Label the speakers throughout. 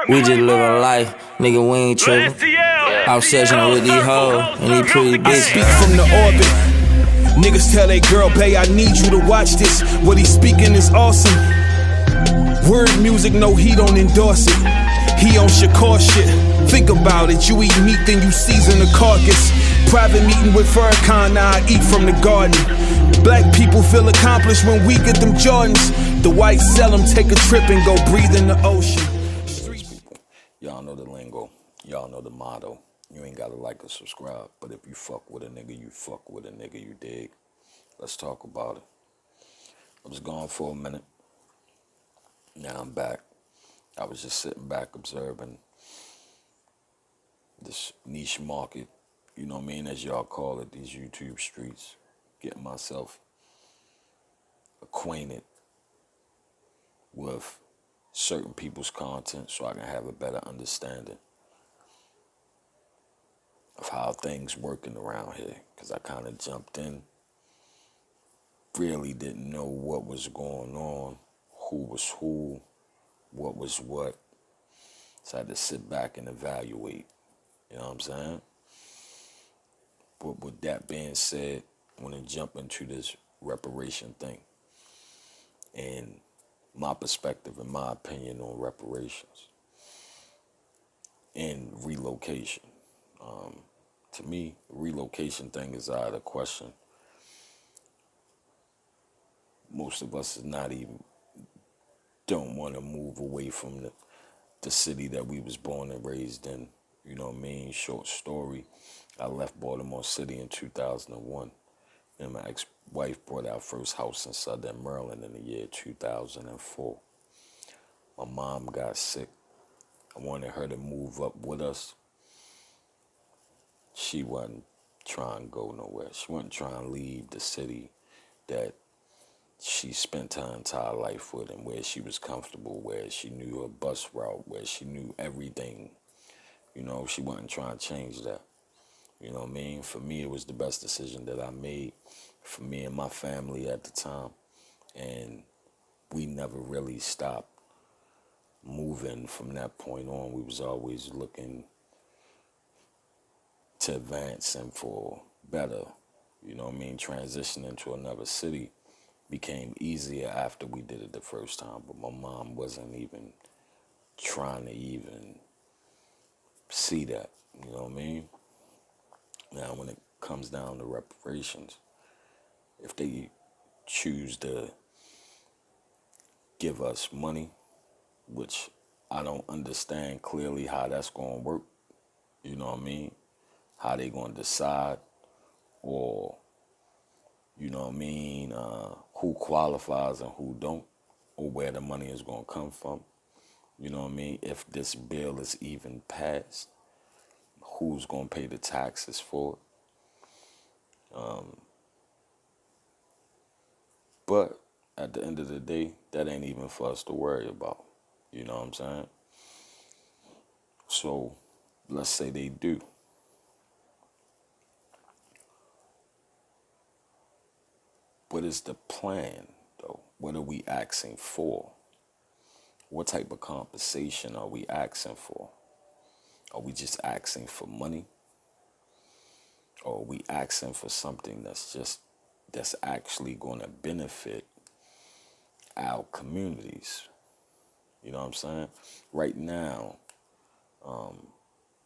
Speaker 1: We just living life, nigga, we ain't trippin'. I'm searching with these hoes and these pretty bitches.
Speaker 2: I speak from the orbit. Niggas tell they girl, bae, I need you to watch this. What he's speaking is awesome. Word music, no, he don't endorse it. He on Shakur shit. Think about it, you eat meat, then you season the carcass. Private meeting with Farrakhan, now I eat from the garden. Black people feel accomplished when we get them Jordans. The whites sell them, take a trip and go breathe in the ocean.
Speaker 3: Y'all know the lingo. Y'all know the motto. You ain't gotta like or subscribe, but if you fuck with a nigga, you fuck with a nigga, you dig? Let's talk about it. I was gone for a minute. Now I'm back. I was just sitting back observing this niche market, you know what I mean, as y'all call it, these YouTube streets, getting myself acquainted with certain people's content so I can have a better understanding of how things working around here. Because I kind of jumped in, really didn't know what was going on, who was who, what was what. So I had to sit back and evaluate, you know what I'm saying? But with that being said, I want to jump into this reparation thing and my perspective and my opinion on reparations and relocation. To me, the relocation thing is out of the question. Most of us is not even, don't want to move away from the city that we was born and raised in. You know what I mean? Short story, I left Baltimore City in 2001. And my ex-wife bought our first house in Southern Maryland in the year 2004. My mom got sick. I wanted her to move up with us. She wasn't trying to go nowhere. She wasn't trying to leave the city that she spent her entire life with and where she was comfortable, where she knew her bus route, where she knew everything. You know, she wasn't trying to change that. You know what I mean? For me, it was the best decision that I made for me and my family at the time. And we never really stopped moving from that point on. We was always looking to advance and for better. You know what I mean? Transitioning to another city became easier after we did it the first time. But my mom wasn't even trying to even see that. You know what I mean? Now, when it comes down to reparations, if they choose to give us money, which I don't understand clearly how that's going to work, you know what I mean? How they going to decide, or, you know what I mean, who qualifies and who don't, or where the money is going to come from. You know what I mean? If this bill is even passed, who's going to pay the taxes for it? But at the end of the day, that ain't even for us to worry about. You know what I'm saying? So let's say they do. What is the plan, though? What are we asking for? What type of compensation are we asking for? Are we just asking for money? Or are we asking for something that's actually going to benefit our communities? You know what I'm saying? Right now,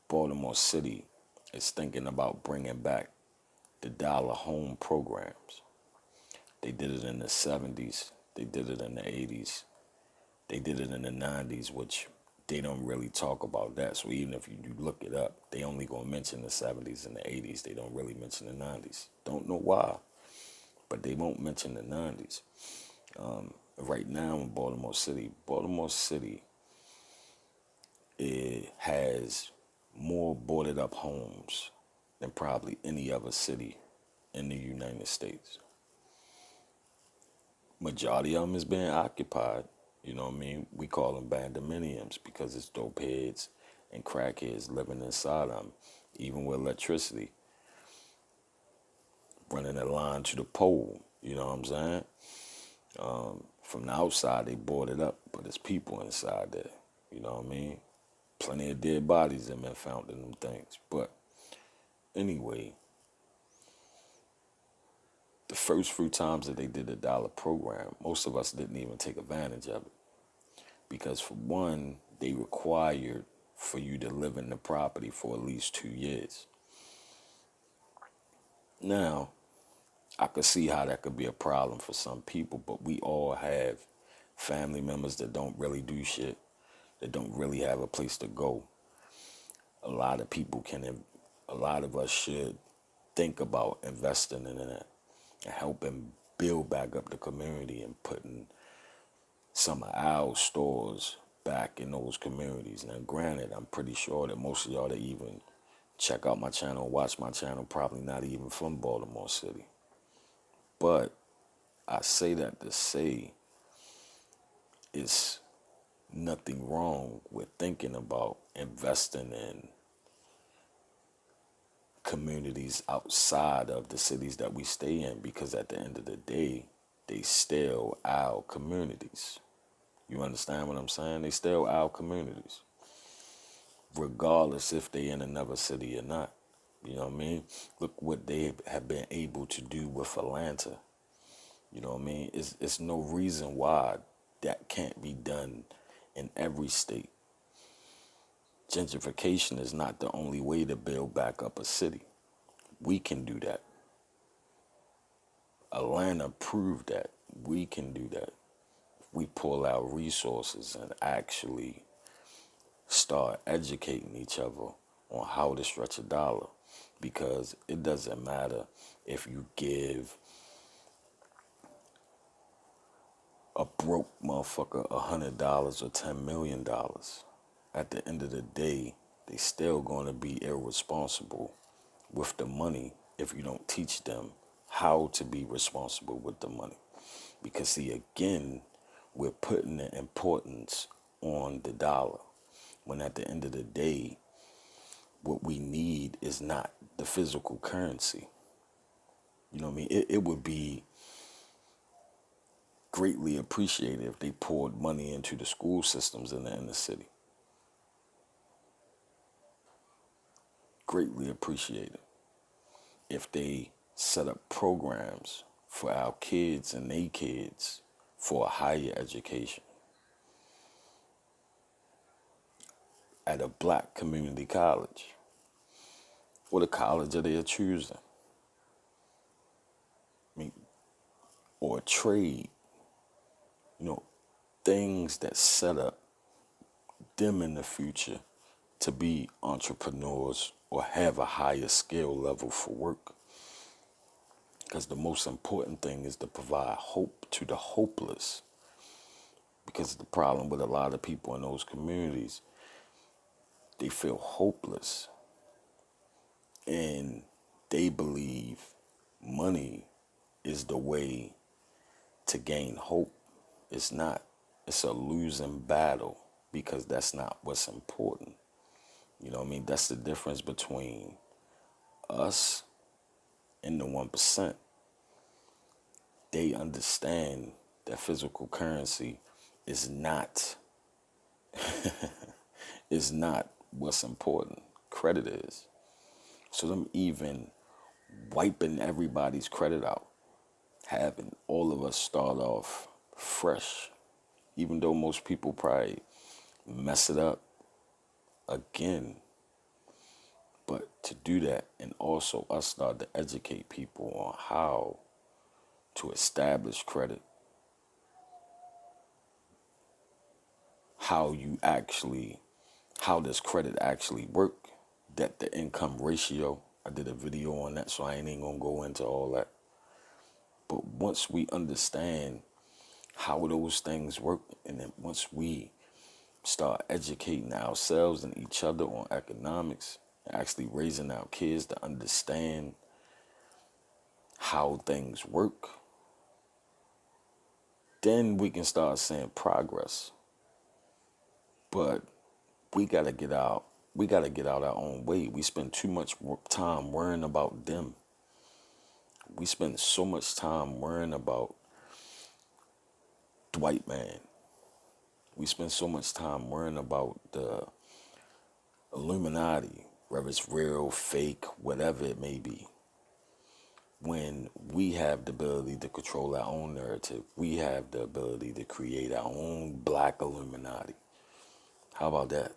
Speaker 3: Baltimore City is thinking about bringing back the dollar home programs. They did it in the 70s. They did it in the 80s. They did it in the 90s, which they don't really talk about that. So even if you look it up, they only going to mention the 70s and the 80s. They don't really mention the 90s. Don't know why, but they won't mention the 90s. Right now in Baltimore City, it has more boarded up homes than probably any other city in the United States. Majority of them is being occupied. You know what I mean? We call them condominiums because it's dope heads and crackheads living inside them, even with electricity, running a line to the pole. You know what I'm saying? From the outside, they board it up, but it's people inside there. You know what I mean? Plenty of dead bodies have been found in them things. But anyway, the first few times that they did the dollar program, most of us didn't even take advantage of it. Because for one, they required for you to live in the property for at least 2 years. Now, I could see how that could be a problem for some people, but we all have family members that don't really do shit, that don't really have a place to go. A lot of us should think about investing in that and helping build back up the community and putting some of our stores back in those communities. Now, granted, I'm pretty sure that most of y'all that even check out my channel, watch my channel, probably not even from Baltimore City. But I say that to say it's nothing wrong with thinking about investing in communities outside of the cities that we stay in, because at the end of the day, they still our communities. You understand what I'm saying? They still our communities, regardless if they in another city or not. You know what I mean? Look what they have been able to do with Atlanta. You know what I mean? It's no reason why that can't be done in every state. Gentrification is not the only way to build back up a city. We can do that. Atlanta proved that we can do that. We pull out resources and actually start educating each other on how to stretch a dollar. Because it doesn't matter if you give a broke motherfucker $100 or $10 million. At the end of the day, they still going to be irresponsible with the money if you don't teach them how to be responsible with the money. Because see, again, we're putting the importance on the dollar, when at the end of the day, what we need is not the physical currency. You know what I mean? It would be greatly appreciated if they poured money into the school systems in the inner city. Greatly appreciated if they set up programs for our kids and their kids for a higher education at a black community college or the college of their choosing. I mean, or a trade, you know, things that set up them in the future to be entrepreneurs or have a higher skill level for work. Because the most important thing is to provide hope to the hopeless. Because the problem with a lot of people in those communities, they feel hopeless. And they believe money is the way to gain hope. It's not. It's a losing battle, because that's not what's important. You know what I mean? That's the difference between us and the 1%. They understand that physical currency is not is not what's important. Credit is. So them even wiping everybody's credit out, having all of us start off fresh, even though most people probably mess it up again. But to do that, and also us start to educate people on how to establish credit, how does credit actually work, that the income ratio, I did a video on that, so I ain't even gonna go into all that. But once we understand how those things work, and then once we start educating ourselves and each other on economics, actually raising our kids to understand how things work, then we can start seeing progress. But we gotta get out our own way. We spend too much time worrying about them. We spend so much time worrying about the white man. We spend so much time worrying about the Illuminati, whether it's real, fake, whatever it may be, when we have the ability to control our own narrative, we have the ability to create our own black Illuminati. How about that?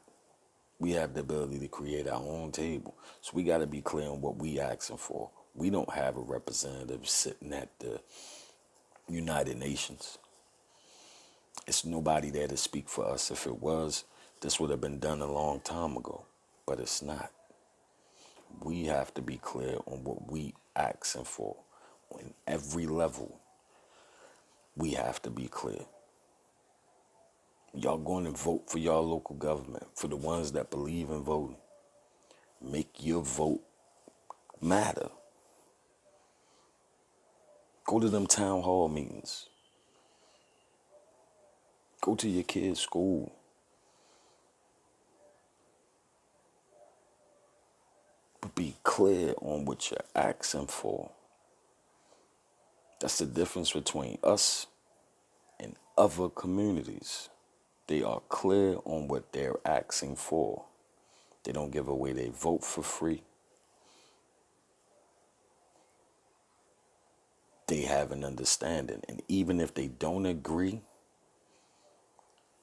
Speaker 3: We have the ability to create our own table. So we got to be clear on what we asking for. We don't have a representative sitting at the United Nations. It's nobody there to speak for us. If it was, this would have been done a long time ago, but it's not. We have to be clear on what we asking for. On every level, we have to be clear. Y'all going to vote for y'all local government, for the ones that believe in voting. Make your vote matter. Go to them town hall meetings. Go to your kid's school. But be clear on what you're asking for. That's the difference between us and other communities. They are clear on what they're asking for. They don't give away their vote for free. They have an understanding. And even if they don't agree,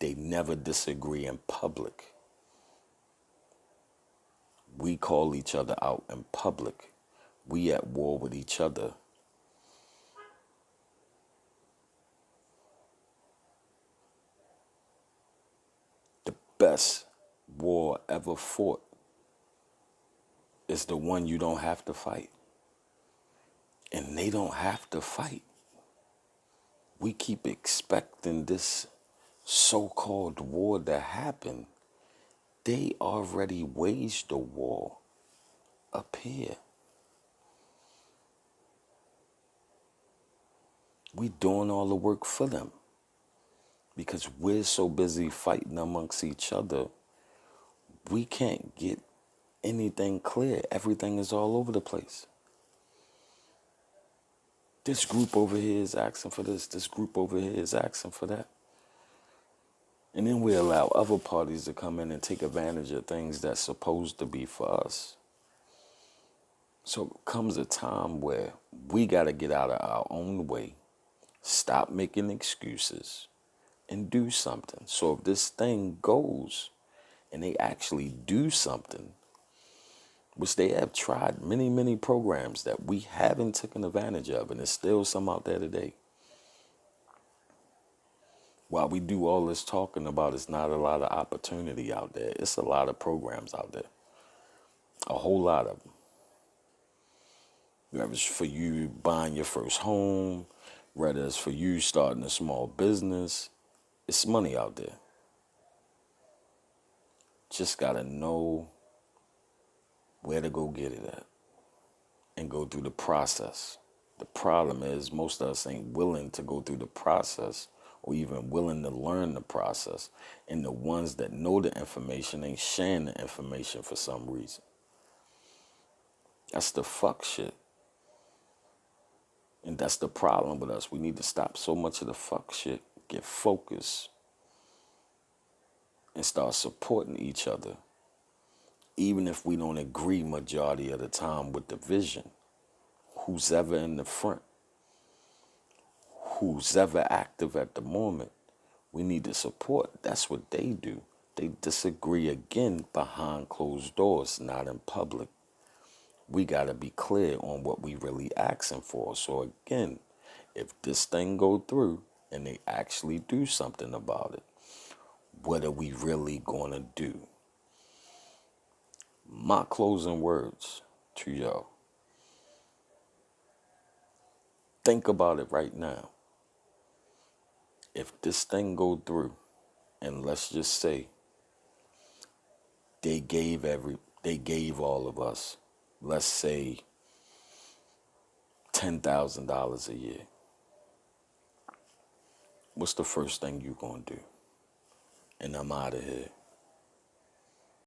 Speaker 3: they never disagree in public. We call each other out in public. We at war with each other. The best war ever fought is the one you don't have to fight. And they don't have to fight. We keep expecting this so-called war to happen. They already waged the war up here. We doing all the work for them because we're so busy fighting amongst each other, we can't get anything clear. Everything is all over the place. This group over here is asking for this. This group over here is asking for that. And then we allow other parties to come in and take advantage of things that's supposed to be for us. So comes a time where we got to get out of our own way, stop making excuses, and do something. So if this thing goes and they actually do something, which they have tried many, many programs that we haven't taken advantage of, and there's still some out there today. While we do all this talking about, it's not a lot of opportunity out there. It's a lot of programs out there. A whole lot of them. Whether it's for you buying your first home, whether it's for you starting a small business, it's money out there. Just gotta know where to go get it at and go through the process. The problem is most of us ain't willing to go through the process or even willing to learn the process. And the ones that know the information ain't sharing the information for some reason. That's the fuck shit. And that's the problem with us. We need to stop so much of the fuck shit, get focused, and start supporting each other. Even if we don't agree majority of the time with the vision, who's ever in the front, who's ever active at the moment, we need to support. That's what they do. They disagree again behind closed doors, not in public. We got to be clear on what we really asking for. So again, if this thing go through and they actually do something about it, what are we really going to do? My closing words to y'all. Think about it right now. If this thing go through, and let's just say they gave all of us, let's say $10,000 a year. What's the first thing you gonna do? And I'm out of here.